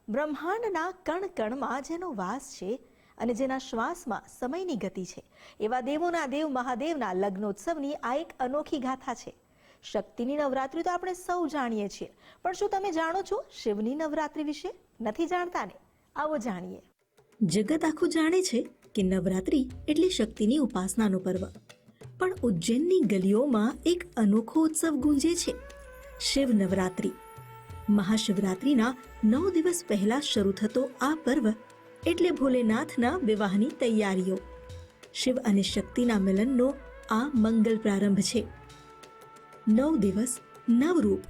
બ્રહ્માંડના કણ કણમાં જેનો વાસ છે અને જેના શ્વાસમાં સમયની ગતિ છે, એવા દેવોના દેવ મહાદેવના લગ્નોત્સવની આ એક અનોખી ગાથા છે. શક્તિની નવરાત્રિ તો આપણે સૌ જાણીએ છીએ, પણ શું તમે જાણો છો શિવની નવરાત્રિ વિશે? નથી જાણતા ને? આવો જાણીએ. જગત આખું જાણે છે કે નવરાત્રિ એટલે શક્તિની ઉપાસનાનો પર્વ, પણ ઉજ્જૈનની ગલીઓમાં એક અનોખો ઉત્સવ ગુંજે છે, શિવ નવરાત્રિ. મહાશિવરાત્રિના 9 દિવસ પહેલા શરૂ થતો આ પર્વ એટલે ભોલેનાથના વિવાહની તૈયારીઓ. શિવ અને શક્તિના મિલનનો આ મંગલ પ્રારંભ છે. 9 દિવસ 9 રૂપ,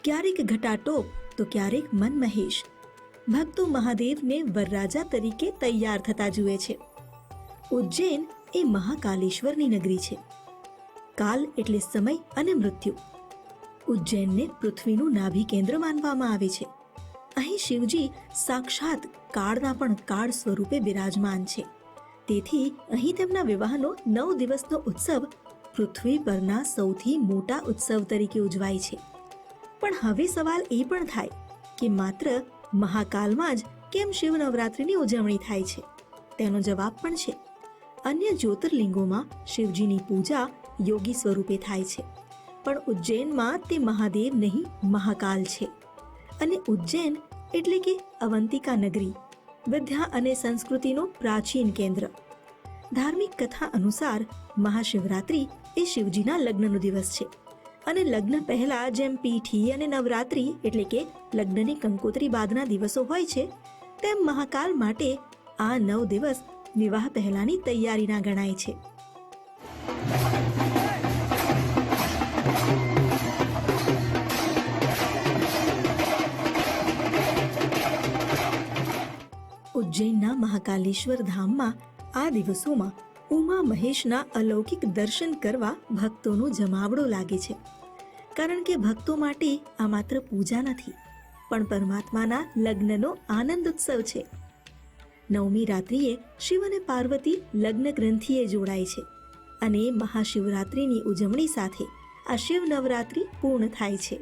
ક્યારેક ઘટાટોપ તો ક્યારેક મનમહેશ. ભક્તો મહાદેવને વરરાજા તરીકે તૈયાર થતા જુએ છે. ઉજ્જૈન એ મહાકાલેશ્વરની નગરી છે. કાલ એટલે સમય અને મૃત્યુ. ઉજ્જૈનને પૃથ્વીનું નાભિ કેન્દ્ર માનવામાં આવે છે. અહીં શિવજી સાક્ષાત કાળના પણ કાળ સ્વરૂપે બિરાજમાન છે. તેથી અહીં તેમના વિવાહનો 9 દિવસનો ઉત્સવ પૃથ્વી પરના સૌથી મોટા ઉત્સવ તરીકે ઉજવાય છે. પણ હવે સવાલ એ પણ થાય કે માત્ર મહાકાલમાં જ કેમ શિવ નવરાત્રિની ઉજવણી થાય છે? તેનો જવાબ પણ છે. અન્ય જ્યોતિર્લિંગોમાં શિવજીની પૂજા યોગી સ્વરૂપે થાય છે, પણ ઉજ્જૈનમાં તે મહાદેવ નહીં, મહાકાલ છે. અને ઉજ્જૈન એટલે કે અવંતિકા નગરી, વિદ્યા અને સંસ્કૃતિનું પ્રાચીન કેન્દ્ર. ધાર્મિક કથા અનુસાર મહાશિવરાત્રિ એ શિવજીના લગ્નનો દિવસ છે, અને લગ્ન પહેલા જેમ પીઠી અને નવરાત્રિ એટલે કે લગ્નની કંકોત્રી બાદના દિવસો હોય છે, તેમ મહાકાલ માટે આ 9 દિવસ વિવાહ પહેલાની તૈયારીના ગણાય છે. ઉજ્જૈનના મહાકાલેશ્વર ધામમાં આ દિવસોમાં ઉમા મહેશના અલૌકિક દર્શન કરવા ભક્તોનો જમાવડો લાગે છે. કારણ કે ભક્તો માટે આ માત્ર પૂજા નથી, પણ પરમાત્માના લગ્નનો આનંદ ઉત્સવ છે. 9મી રાત્રિએ શિવ અને પાર્વતી લગ્ન ગ્રંથિએ જોડાય છે, અને મહાશિવરાત્રિની ઉજવણી સાથે આ શિવ નવરાત્રિ પૂર્ણ થાય છે.